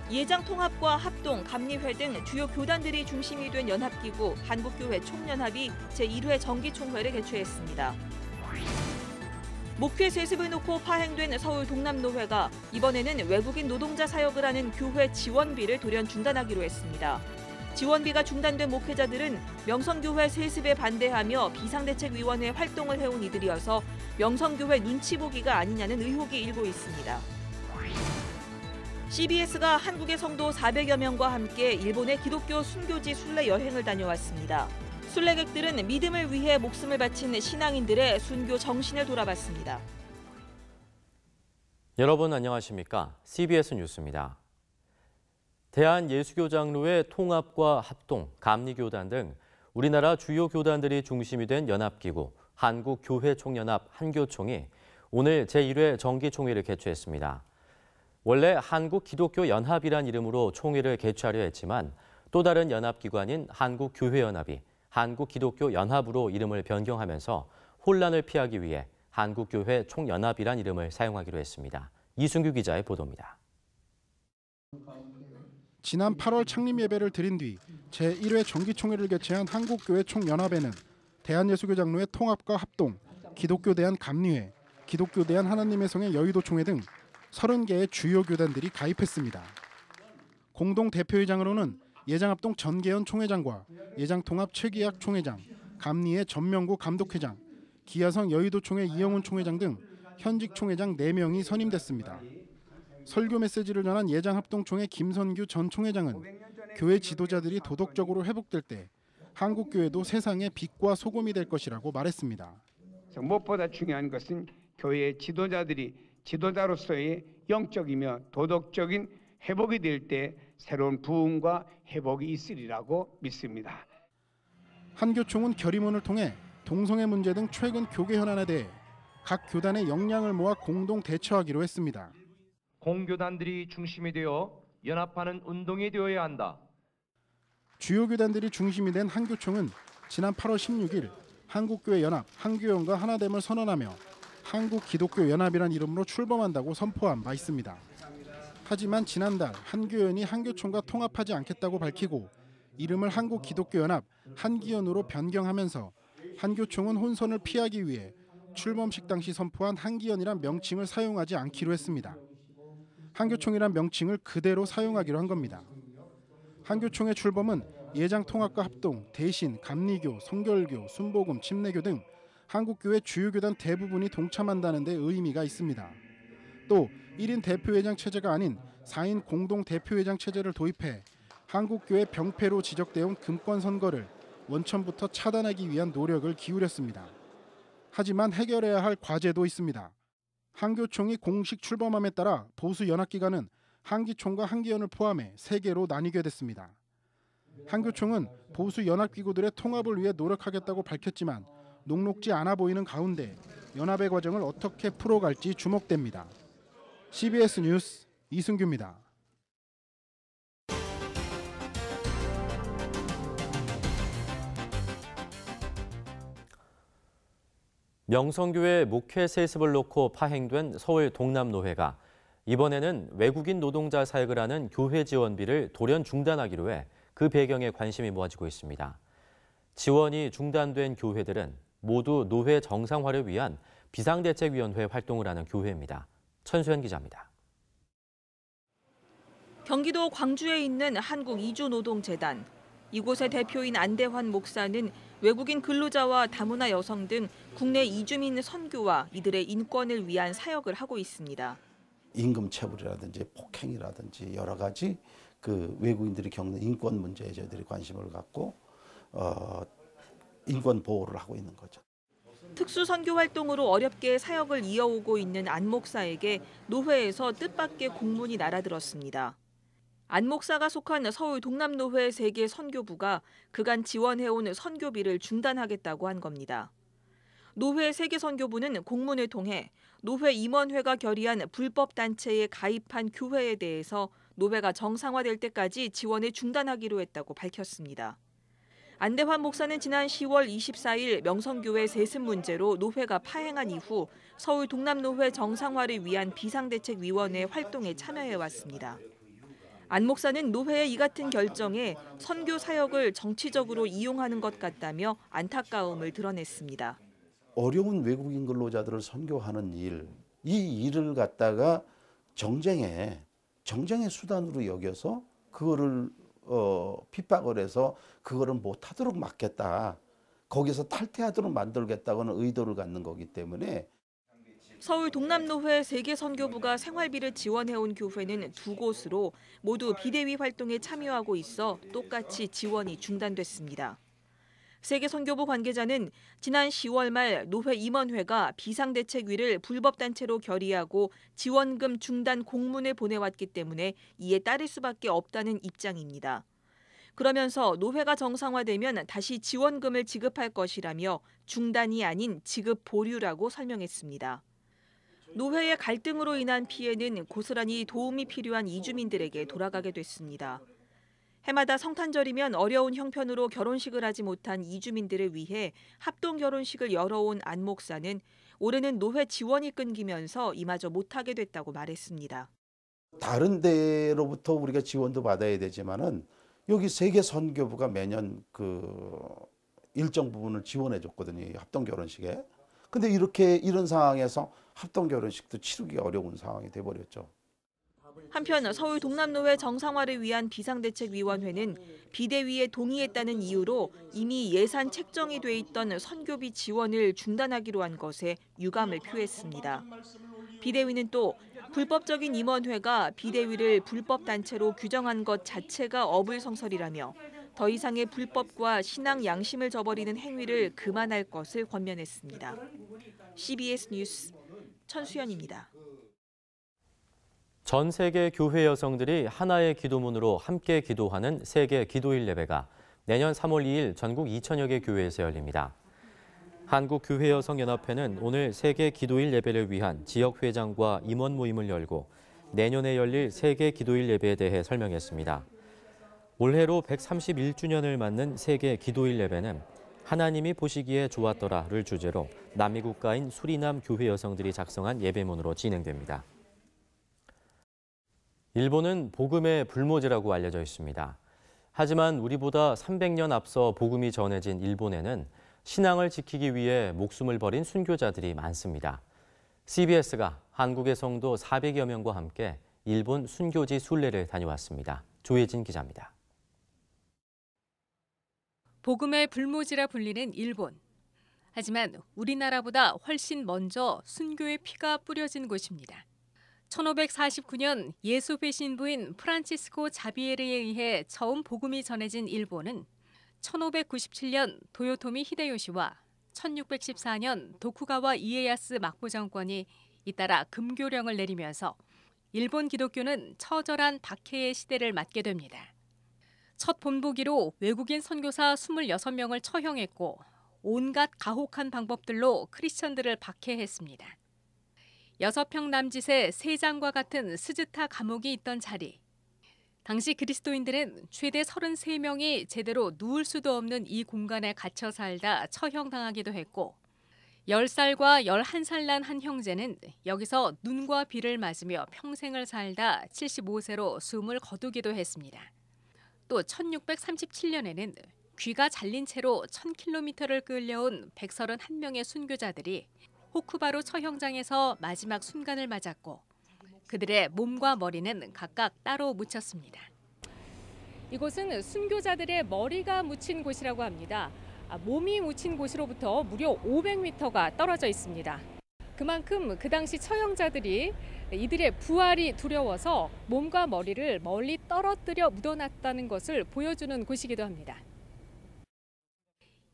예장통합과 합동, 감리회 등 주요 교단들이 중심이 된 연합기구 한국교회 총연합이 제1회 정기총회를 개최했습니다. 목회 세습을 놓고 파행된 서울 동남노회가 이번에는 외국인 노동자 사역을 하는 교회 지원비를 돌연 중단하기로 했습니다. 지원비가 중단된 목회자들은 명성교회 세습에 반대하며 비상대책위원회 활동을 해온 이들이어서 명성교회 눈치 보기가 아니냐는 의혹이 일고 있습니다. CBS가 한국의 성도 400여 명과 함께 일본의 기독교 순교지 순례 여행을 다녀왔습니다. 순례객들은 믿음을 위해 목숨을 바친 신앙인들의 순교 정신을 돌아봤습니다. 여러분 안녕하십니까? CBS 뉴스입니다. 대한예수교장로회 통합과 합동, 감리교단 등 우리나라 주요 교단들이 중심이 된 연합기구 한국교회총연합 한교총이 오늘 제1회 정기총회를 개최했습니다. 원래 한국기독교연합이란 이름으로 총회를 개최하려 했지만 또 다른 연합기관인 한국교회연합이 한국기독교연합으로 이름을 변경하면서 혼란을 피하기 위해 한국교회 총연합이란 이름을 사용하기로 했습니다. 이순규 기자의 보도입니다. 지난 8월 창립 예배를 드린 뒤 제1회 정기총회를 개최한 한국교회 총연합에는 대한예수교장로회 통합과 합동, 기독교 대한 감리회, 기독교 대한 하나님의 성의 여의도 총회 등 30개의 주요 교단들이 가입했습니다. 공동 대표회장으로는 예장합동 전계현 총회장과 예장통합 최기학 총회장, 감리회 전명구 감독회장, 기아성 여의도 총회 이영훈 총회장 등 현직 총회장 4명이 선임됐습니다. 설교 메시지를 전한 예장합동총회 김선규 전 총회장은 교회 지도자들이 도덕적으로 회복될 때 한국교회도 세상의 빛과 소금이 될 것이라고 말했습니다. 무엇보다 중요한 것은 교회의 지도자들이 지도자로서의 영적이며 도덕적인 회복이 될 때 새로운 부흥과 회복이 있으리라고 믿습니다. 한교총은 결의문을 통해 동성애 문제 등 최근 교계 현안에 대해 각 교단의 역량을 모아 공동 대처하기로 했습니다. 공교단들이 중심이 되어 연합하는 운동이 되어야 한다. 주요 교단들이 중심이 된 한교총은 지난 8월 16일 한국교회 연합, 한교연과 하나됨을 선언하며 한국기독교연합이란 이름으로 출범한다고 선포한 바 있습니다. 하지만 지난달 한교연이 한교총과 통합하지 않겠다고 밝히고 이름을 한국기독교연합, 한기연으로 변경하면서 한교총은 혼선을 피하기 위해 출범식 당시 선포한 한기연이란 명칭을 사용하지 않기로 했습니다. 한교총이란 명칭을 그대로 사용하기로 한 겁니다. 한교총의 출범은 예장통합과 합동, 대신, 감리교, 성결교, 순복음, 침례교 등 한국교회 주요 교단 대부분이 동참한다는 데 의미가 있습니다. 또 1인 대표회장 체제가 아닌 4인 공동 대표회장 체제를 도입해 한국교회 병폐로 지적되어 온 금권 선거를 원천부터 차단하기 위한 노력을 기울였습니다. 하지만 해결해야 할 과제도 있습니다. 한교총이 공식 출범함에 따라 보수 연합기관은 한기총과 한기연을 포함해 3개로 나뉘게 됐습니다. 한교총은 보수 연합기구들의 통합을 위해 노력하겠다고 밝혔지만 녹록지 않아 보이는 가운데 연합의 과정을 어떻게 풀어갈지 주목됩니다. CBS 뉴스 이승규입니다. 명성교회 목회 세습을 놓고 파행된 서울 동남노회가 이번에는 외국인 노동자 사역을 하는 교회 지원비를 돌연 중단하기로 해 그 배경에 관심이 모아지고 있습니다. 지원이 중단된 교회들은 모두 노회 정상화를 위한 비상대책위원회 활동을 하는 교회입니다. 천수현 기자입니다. 경기도 광주에 있는 한국이주노동재단. 이곳의 대표인 안대환 목사는 외국인 근로자와 다문화 여성 등 국내 이주민 선교와 이들의 인권을 위한 사역을 하고 있습니다. 임금 체불이라든지 폭행이라든지 여러 가지 그 외국인들이 겪는 인권 문제에 저희들이 관심을 갖고 인권 보호를 하고 있는 거죠. 특수 선교 활동으로 어렵게 사역을 이어오고 있는 안 목사에게 노회에서 뜻밖의 공문이 날아들었습니다. 안 목사가 속한 서울 동남노회 세계 선교부가 그간 지원해온 선교비를 중단하겠다고 한 겁니다. 노회 세계 선교부는 공문을 통해 노회 임원회가 결의한 불법 단체에 가입한 교회에 대해서 노회가 정상화될 때까지 지원을 중단하기로 했다고 밝혔습니다. 안대환 목사는 지난 10월 24일 명성교회 세습 문제로 노회가 파행한 이후 서울 동남노회 정상화를 위한 비상대책위원회 활동에 참여해왔습니다. 안 목사는 노회의 이 같은 결정에 선교 사역을 정치적으로 이용하는 것 같다며 안타까움을 드러냈습니다. 어려운 외국인 근로자들을 선교하는 일, 이 일을 갖다가 정쟁의 수단으로 여겨서 그거를 핍박을 해서 그거를 못하도록 막겠다. 거기서 탈퇴하도록 만들겠다고는 의도를 갖는 거기 때문에 서울 동남노회 세계선교부가 생활비를 지원해온 교회는 2곳으로 모두 비대위 활동에 참여하고 있어 똑같이 지원이 중단됐습니다. 세계선교부 관계자는 지난 10월 말 노회 임원회가 비상대책위를 불법단체로 결의하고 지원금 중단 공문을 보내왔기 때문에 이에 따를 수밖에 없다는 입장입니다. 그러면서 노회가 정상화되면 다시 지원금을 지급할 것이라며 중단이 아닌 지급 보류라고 설명했습니다. 노회의 갈등으로 인한 피해는 고스란히 도움이 필요한 이주민들에게 돌아가게 됐습니다. 해마다 성탄절이면 어려운 형편으로 결혼식을 하지 못한 이주민들을 위해 합동 결혼식을 열어온 안 목사는 올해는 노회 지원이 끊기면서 이마저 못하게 됐다고 말했습니다. 다른 데로부터 우리가 지원도 받아야 되지만은 여기 세계선교부가 매년 그 일정 부분을 지원해 줬거든요. 합동 결혼식에. 근데 이런 상황에서 합동 결혼식도 치르기 어려운 상황이 돼 버렸죠. 한편 서울 동남노회 정상화를 위한 비상대책위원회는 비대위에 동의했다는 이유로 이미 예산 책정이 돼 있던 선교비 지원을 중단하기로 한 것에 유감을 표했습니다. 비대위는 또 불법적인 임원회가 비대위를 불법단체로 규정한 것 자체가 어불성설이라며 더 이상의 불법과 신앙 양심을 저버리는 행위를 그만할 것을 권면했습니다. CBS 뉴스 천수연입니다. 전 세계 교회 여성들이 하나의 기도문으로 함께 기도하는 세계 기도일 예배가 내년 3월 2일 전국 2천여 개 교회에서 열립니다. 한국교회여성연합회는 오늘 세계 기도일 예배를 위한 지역회장과 임원 모임을 열고 내년에 열릴 세계 기도일 예배에 대해 설명했습니다. 올해로 131주년을 맞는 세계 기도일 예배는 하나님이 보시기에 좋았더라를 주제로 남미 국가인 수리남 교회 여성들이 작성한 예배문으로 진행됩니다. 일본은 복음의 불모지라고 알려져 있습니다. 하지만 우리보다 300년 앞서 복음이 전해진 일본에는 신앙을 지키기 위해 목숨을 버린 순교자들이 많습니다. CBS가 한국의 성도 400여 명과 함께 일본 순교지 순례를 다녀왔습니다. 조혜진 기자입니다. 복음의 불모지라 불리는 일본. 하지만 우리나라보다 훨씬 먼저 순교의 피가 뿌려진 곳입니다. 1549년 예수회 신부인 프란치스코 자비에르에 의해 처음 복음이 전해진 일본은 1597년 도요토미 히데요시와 1614년 도쿠가와 이에야스 막부 정권이 잇따라 금교령을 내리면서 일본 기독교는 처절한 박해의 시대를 맞게 됩니다. 첫 본보기로 외국인 선교사 26명을 처형했고 온갖 가혹한 방법들로 크리스천들을 박해했습니다. 6평 남짓의 세장과 같은 스즈타 감옥이 있던 자리. 당시 그리스도인들은 최대 33명이 제대로 누울 수도 없는 이 공간에 갇혀 살다 처형당하기도 했고 10살과 11살 난 한 형제는 여기서 눈과 비를 맞으며 평생을 살다 75세로 숨을 거두기도 했습니다. 또 1637년에는 귀가 잘린 채로 1000km를 끌려온 131명의 순교자들이 호쿠바루 처형장에서 마지막 순간을 맞았고 그들의 몸과 머리는 각각 따로 묻혔습니다. 이곳은 순교자들의 머리가 묻힌 곳이라고 합니다. 몸이 묻힌 곳으로부터 무려 500m가 떨어져 있습니다. 그만큼 그 당시 처형자들이 이들의 부활이 두려워서 몸과 머리를 멀리 떨어뜨려 묻어놨다는 것을 보여주는 곳이기도 합니다.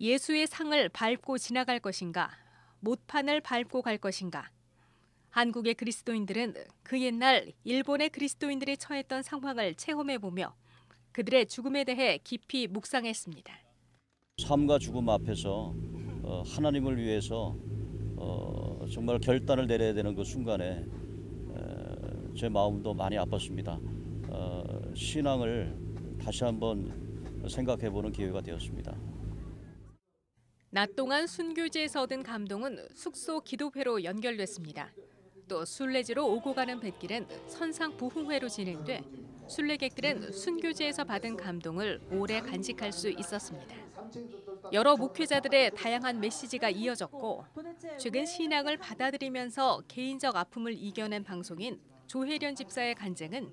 예수의 상을 밟고 지나갈 것인가? 못판을 밟고 갈 것인가? 한국의 그리스도인들은 그 옛날 일본의 그리스도인들이 처했던 상황을 체험해보며 그들의 죽음에 대해 깊이 묵상했습니다. 삶과 죽음 앞에서 하나님을 위해서 정말 결단을 내려야 되는 그 순간에 제 마음도 많이 아팠습니다. 신앙을 다시 한번 생각해보는 기회가 되었습니다. 낮 동안 순교지에서 얻은 감동은 숙소 기도회로 연결됐습니다. 또 순례지로 오고 가는 뱃길은 선상 부흥회로 진행돼 순례객들은 순교지에서 받은 감동을 오래 간직할 수 있었습니다. 여러 목회자들의 다양한 메시지가 이어졌고 최근 신앙을 받아들이면서 개인적 아픔을 이겨낸 방송인 조혜련 집사의 간증은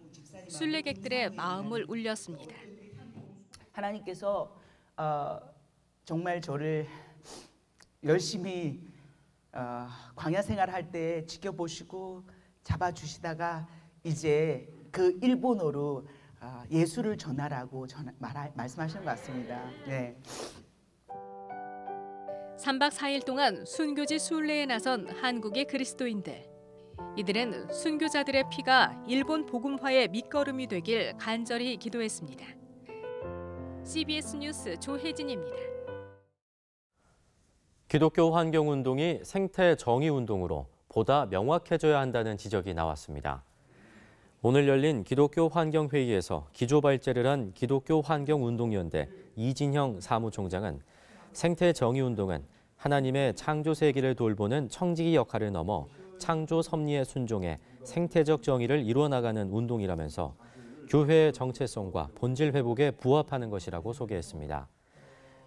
순례객들의 마음을 울렸습니다. 하나님께서 정말 저를 열심히 광야 생활할 때 지켜보시고 잡아주시다가 이제 그 일본어로 예수를 전하라고 말씀하시는 것 같습니다. 네. 3박 4일 동안 순교지 순례에 나선 한국의 그리스도인들. 이들은 순교자들의 피가 일본 복음화의 밑거름이 되길 간절히 기도했습니다. CBS 뉴스 조혜진입니다. 기독교 환경운동이 생태 정의운동으로 보다 명확해져야 한다는 지적이 나왔습니다. 오늘 열린 기독교 환경회의에서 기조발제를 한 기독교 환경운동연대 이진형 사무총장은 생태 정의운동은 하나님의 창조 세계를 돌보는 청지기 역할을 넘어 창조 섭리에 순종해 생태적 정의를 이루어나가는 운동이라면서 교회의 정체성과 본질 회복에 부합하는 것이라고 소개했습니다.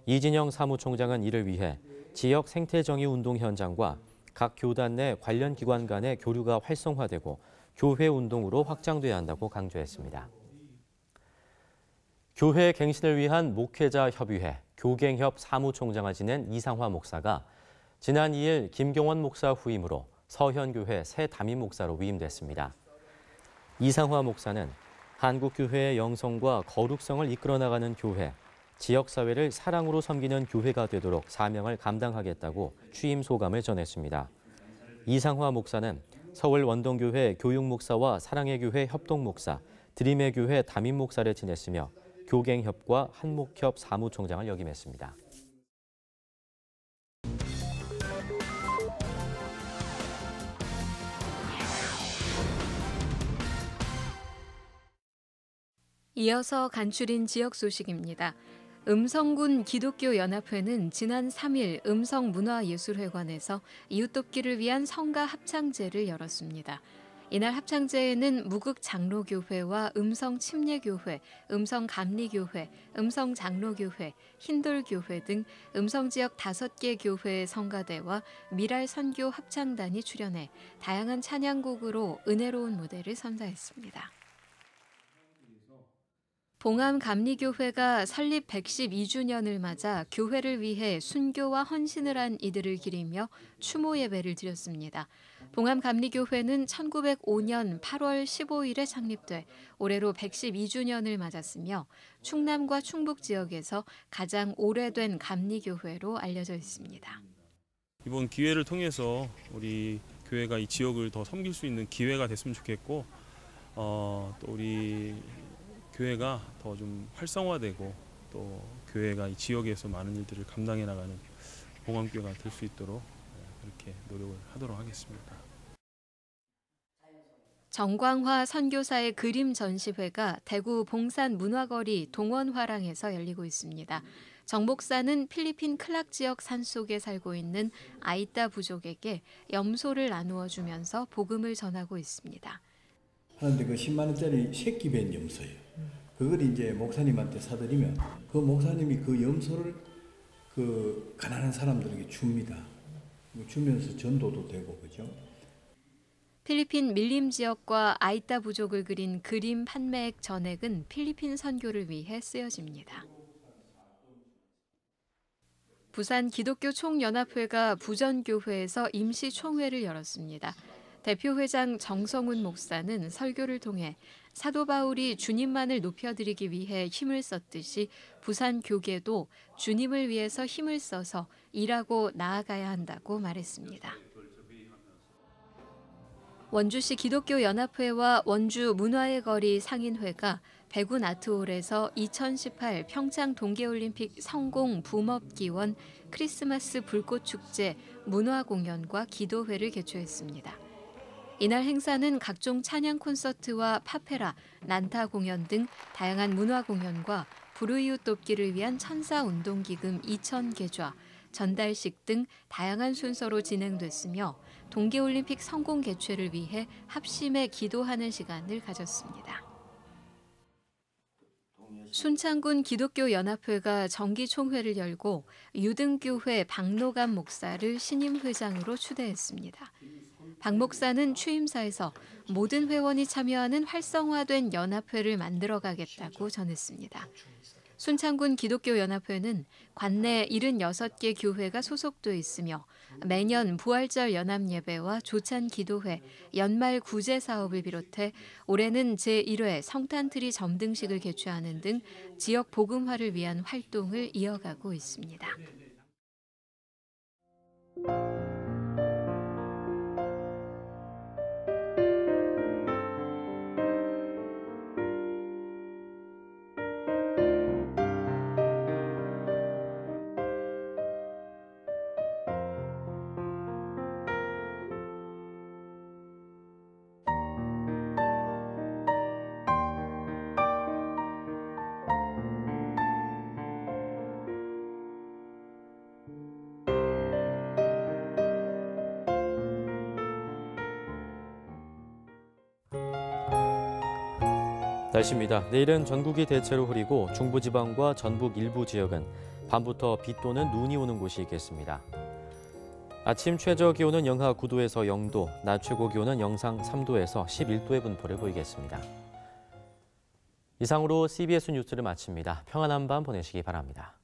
이진형 사무총장은 이를 위해 지역 생태정의 운동 현장과 각 교단 내 관련 기관 간의 교류가 활성화되고 교회 운동으로 확장돼야 한다고 강조했습니다. 교회 갱신을 위한 목회자 협의회 교갱협 사무총장을 지낸 이상화 목사가 지난 2일 김경원 목사 후임으로 서현교회 새 담임 목사로 위임됐습니다. 이상화 목사는 한국교회의 영성과 거룩성을 이끌어나가는 교회, 지역사회를 사랑으로 섬기는 교회가 되도록 사명을 감당하겠다고 취임 소감을 전했습니다. 이상화 목사는 서울 원동교회 교육목사와 사랑의 교회 협동목사, 드림의 교회 담임 목사를 지냈으며 교갱협과 한목협 사무총장을 역임했습니다. 이어서 간추린 지역 소식입니다. 음성군 기독교연합회는 지난 3일 음성문화예술회관에서 이웃돕기를 위한 성가 합창제를 열었습니다. 이날 합창제에는 무극장로교회와 음성침례교회, 음성감리교회, 음성장로교회, 흰돌교회 등 음성지역 5개 교회의 성가대와 미랄선교 합창단이 출연해 다양한 찬양곡으로 은혜로운 무대를 선사했습니다. 봉암감리교회가 설립 112주년을 맞아 교회를 위해 순교와 헌신을 한 이들을 기리며 추모 예배를 드렸습니다. 봉암감리교회는 1905년 8월 15일에 창립돼 올해로 112주년을 맞았으며 충남과 충북 지역에서 가장 오래된 감리교회로 알려져 있습니다. 이번 기회를 통해서 우리 교회가 이 지역을 더 섬길 수 있는 기회가 됐으면 좋겠고 또 우리 교회가 더 좀 활성화되고 또 교회가 이 지역에서 많은 일들을 감당해 나가는 봉암교회가 될 수 있도록 그렇게 노력을 하도록 하겠습니다. 정광화 선교사의 그림 전시회가 대구 봉산 문화거리 동원화랑에서 열리고 있습니다. 정 목사는 필리핀 클락 지역 산속에 살고 있는 아이따 부족에게 염소를 나누어 주면서 복음을 전하고 있습니다. 하는데 그 10만 원짜리 새끼 밴 염소예요. 그걸 이제 목사님한테 사드리면 그 목사님이 그 염소를 그 가난한 사람들에게 줍니다. 주면서 전도도 되고 그죠. 필리핀 밀림 지역과 아이따 부족을 그린 그림 판매액 전액은 필리핀 선교를 위해 쓰여집니다. 부산 기독교 총연합회가 부전교회에서 임시 총회를 열었습니다. 대표회장 정성훈 목사는 설교를 통해 사도 바울이 주님만을 높여드리기 위해 힘을 썼듯이 부산 교계도 주님을 위해서 힘을 써서 일하고 나아가야 한다고 말했습니다. 원주시 기독교연합회와 원주 문화의 거리 상인회가 백운 아트홀에서 2018 평창 동계올림픽 성공 붐업기원 크리스마스 불꽃축제 문화공연과 기도회를 개최했습니다. 이날 행사는 각종 찬양 콘서트와 파페라, 난타 공연 등 다양한 문화 공연과 불우이웃 돕기를 위한 천사운동기금 2,000계좌, 전달식 등 다양한 순서로 진행됐으며 동계올림픽 성공 개최를 위해 합심해 기도하는 시간을 가졌습니다. 순창군 기독교연합회가 정기총회를 열고 유등교회 박노감 목사를 신임 회장으로 추대했습니다. 박 목사는 취임사에서 모든 회원이 참여하는 활성화된 연합회를 만들어가겠다고 전했습니다. 순창군 기독교연합회는 관내 76개 교회가 소속돼 있으며 매년 부활절 연합예배와 조찬기도회, 연말 구제 사업을 비롯해 올해는 제1회 성탄트리 점등식을 개최하는 등 지역 복음화를 위한 활동을 이어가고 있습니다. 날씨입니다. 내일은 전국이 대체로 흐리고 중부지방과 전북 일부 지역은 밤부터 비 또는 눈이 오는 곳이 있겠습니다. 아침 최저 기온은 영하 9도에서 0도, 낮 최고 기온은 영상 3도에서 11도의 분포를 보이겠습니다. 이상으로 CBS 뉴스를 마칩니다. 평안한 밤 보내시기 바랍니다.